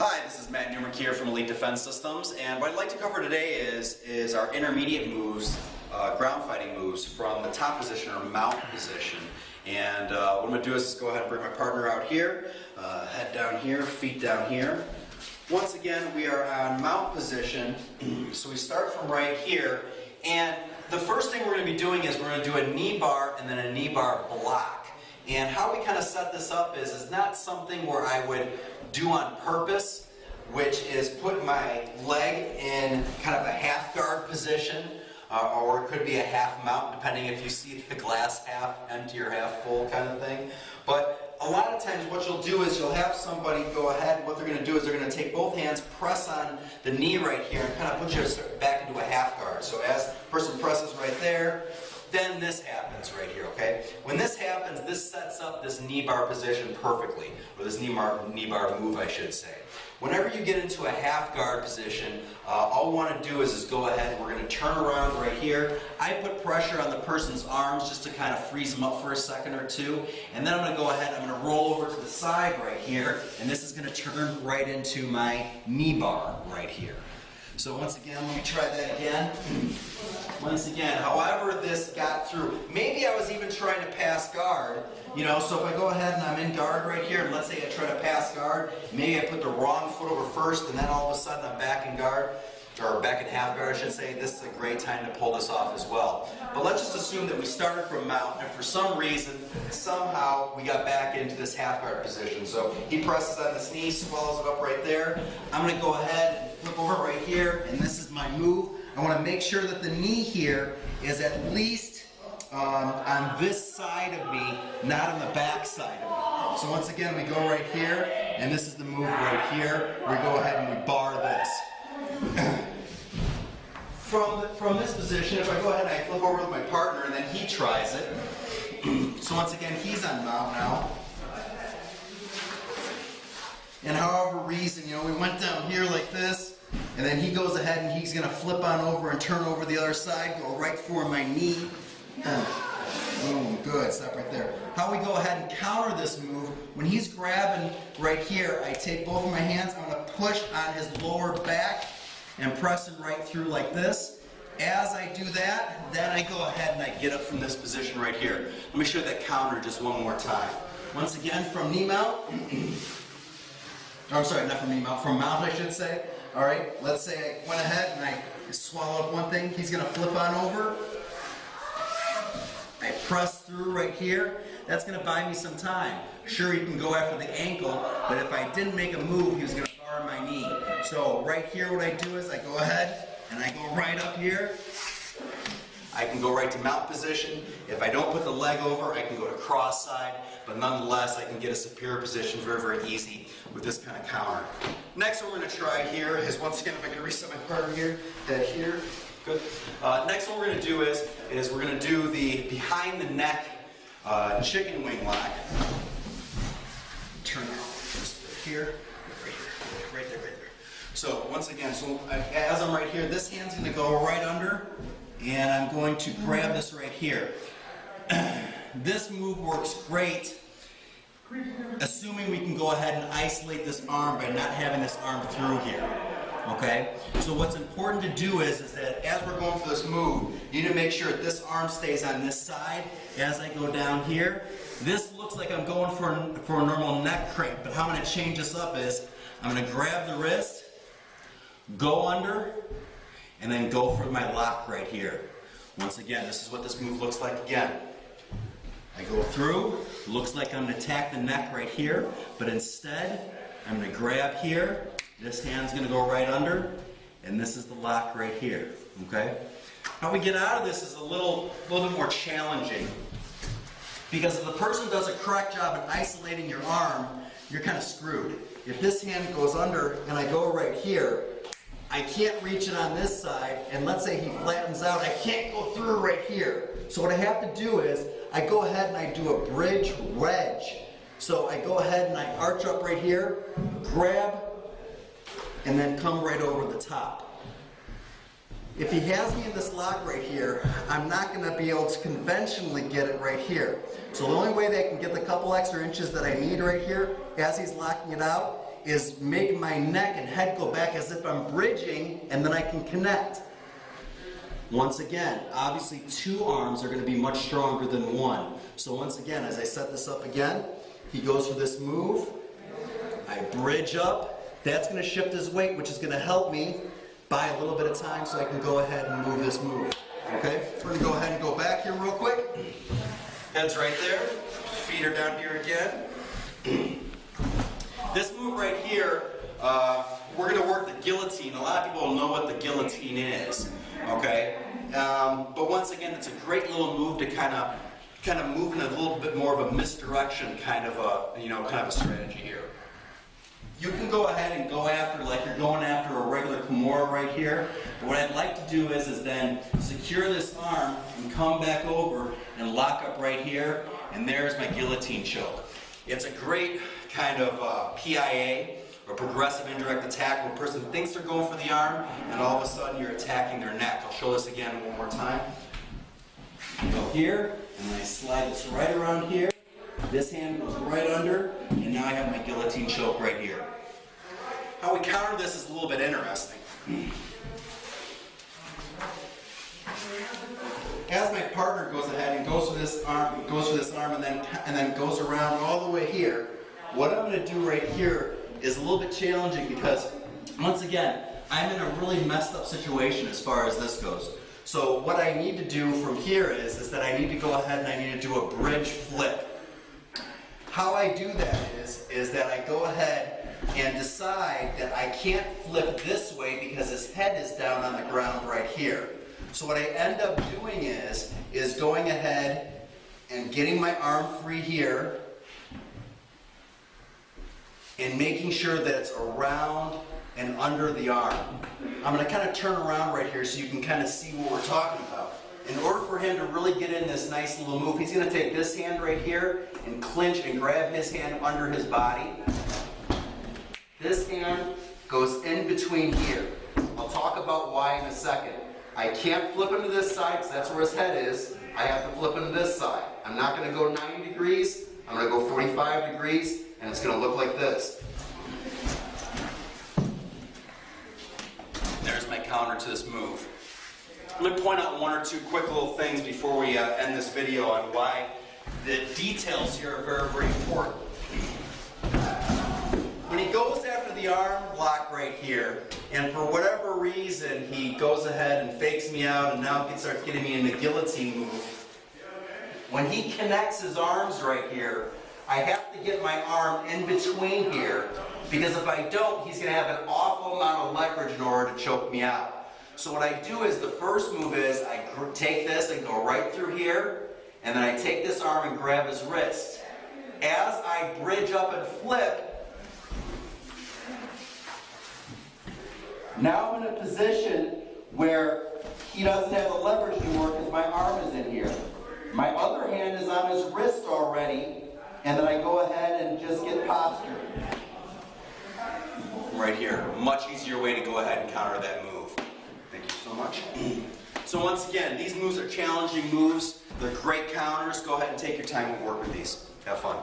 Hi, this is Matt Newmark here from Elite Defense Systems, and what I'd like to cover today is our intermediate moves, ground fighting moves from the top position or mount position. And what I'm going to do is go ahead and bring my partner out here, head down here, feet down here. Once again, we are on mount position, so we start from right here, and the first thing we're going to be doing is we're going to do a knee bar and then a knee bar block. And how we kind of set this up is not something where I would do on purpose, which is put my leg in kind of a half guard position, or it could be a half mount, depending if you see the glass half empty or half full kind of thing. But a lot of times what you'll do is you'll have somebody go ahead, what they're going to do is they're going to take both hands, press on the knee right here, and kind of put you back into a half guard. So as the person presses right there, then this happens right here, okay? When this happens, this sets up this knee bar position perfectly, or this knee bar move, I should say. Whenever you get into a half guard position, all we want to do is go ahead and we're going to turn around right here. I put pressure on the person's arms just to kind of freeze them up for a second or two, and then I'm going to go ahead and I'm going to roll over to the side right here, and this is going to turn right into my knee bar right here. So once again, let me try that again. Once again, however this got through, maybe I was even trying to pass guard, you know, so if I go ahead and I'm in guard right here, and let's say I try to pass guard, maybe I put the wrong foot over first, and then all of a sudden I'm back in guard, or back in half guard, I should say. This is a great time to pull this off as well. But let's just assume that we started from mount, and for some reason, somehow we got back into this half guard position. So he presses on his knee, swallows it up right there. I'm going to go ahead and flip over right here, and this is my move. I want to make sure that the knee here is at least on this side of me, not on the back side of me. So once again, we go right here, and this is the move right here. We go ahead and we bar this. From this position, if I go ahead and I flip over with my partner, and then he tries it. So once again, he's on mount now. And however reason, you know, we went down here like this, and then he goes ahead and he's going to flip on over and turn over the other side, go right for my knee. Boom, good, stop right there. How we go ahead and counter this move, when he's grabbing right here, I take both of my hands, I'm going to push on his lower back and press it right through like this. As I do that, then I go ahead and I get up from this position right here. Let me show that counter just one more time. Once again, from knee mount. I'm sorry, not from knee mount, from mount I should say. All right, let's say I went ahead and I swallowed one thing. He's going to flip on over. I press through right here. That's going to buy me some time. Sure, he can go after the ankle, but if I didn't make a move, he was going to bar my knee. So right here, what I do is I go ahead and I go right up here. I can go right to mount position. If I don't put the leg over, I can go to cross side, but nonetheless, I can get a superior position very, very easy with this kind of counter. Next one we're going to try here is, once again, if I can reset my partner here, that here, good. Next one we're going to do is we're going to do the behind the neck chicken wing lock. Turn out just here, right there. So once again, as I'm right here, this hand's going to go right under, and I'm going to grab this right here. This move works great, assuming we can go ahead and isolate this arm by not having this arm through here. Okay? So what's important to do is that as we're going for this move, you need to make sure that this arm stays on this side as I go down here. This looks like I'm going for a normal neck crank, but how I'm going to change this up is I'm going to grab the wrist, go under, and then go for my lock right here. Once again, this is what this move looks like again. I go through, looks like I'm going to attack the neck right here, but instead, I'm going to grab here, this hand's going to go right under, and this is the lock right here, okay? How we get out of this is a little bit more challenging, because if the person does a correct job in isolating your arm, you're kind of screwed. If this hand goes under and I go right here, I can't reach it on this side, and let's say he flattens out, I can't go through right here. So what I have to do is, I go ahead and I do a bridge wedge. So I go ahead and I arch up right here, grab, and then come right over the top. If he has me in this lock right here, I'm not going to be able to conventionally get it right here. So the only way that I can get the couple extra inches that I need right here, as he's locking it out, is make my neck and head go back as if I'm bridging, and then I can connect. Once again, obviously 2 arms are going to be much stronger than 1. So once again, as I set this up again, he goes for this move. I bridge up. That's going to shift his weight, which is going to help me buy a little bit of time so I can go ahead and move this move. Okay? We're going to go ahead and go back here real quick. Head's right there. Feet are down here again. This move right here, we're going to work the guillotine. A lot of people don't know what the guillotine is. Okay? But once again, it's a great little move to kind of move in a little bit more of a misdirection kind of a strategy here. You can go ahead and go after, like you're going after a regular Kimura right here. But what I'd like to do is then secure this arm and come back over and lock up right here, and there's my guillotine choke. It's a great kind of PIA, or progressive indirect attack, where a person thinks they're going for the arm, and all of a sudden you're attacking their neck. I'll show this again one more time. Go here, and then I slide this right around here. This hand goes right under, and now I have my guillotine choke right here. How we counter this is a little bit interesting. As my partner goes ahead and goes for this arm, and then goes around all the way here, what I'm going to do right here is a little bit challenging because, once again, I'm in a really messed up situation as far as this goes. So what I need to do from here is that I need to go ahead and I need to do a bridge flip. How I do that is that I go ahead and decide that I can't flip this way because his head is down on the ground right here. So what I end up doing is going ahead and getting my arm free here and making sure that it's around and under the arm. I'm going to kind of turn around right here so you can kind of see what we're talking about. In order for him to really get in this nice little move, he's going to take this hand right here and clinch and grab his hand under his body. This hand goes in between here. I'll talk about why in a second. I can't flip him to this side because that's where his head is. I have to flip him to this side. I'm not going to go 90 degrees. I'm going to go 45 degrees, and it's going to look like this. There's my counter to this move. I'm going to point out 1 or 2 quick little things before we end this video on why the details here are very, very important. When he goes after the arm block right here, and for whatever reason he goes ahead and fakes me out and now starts getting me in the guillotine move, when he connects his arms right here, I have to get my arm in between here, because if I don't, he's going to have an awful amount of leverage in order to choke me out. So what I do is, the first move is I take this and go right through here, and then I take this arm and grab his wrist. As I bridge up and flip, now I'm in a position where he doesn't have the leverage anymore because my arm is in here. My other hand is on his wrist already, and then I go ahead and just get posture. Right here. Much easier way to go ahead and counter that move. Thank you so much. So once again, these moves are challenging moves. They're great counters. Go ahead and take your time and work with these. Have fun.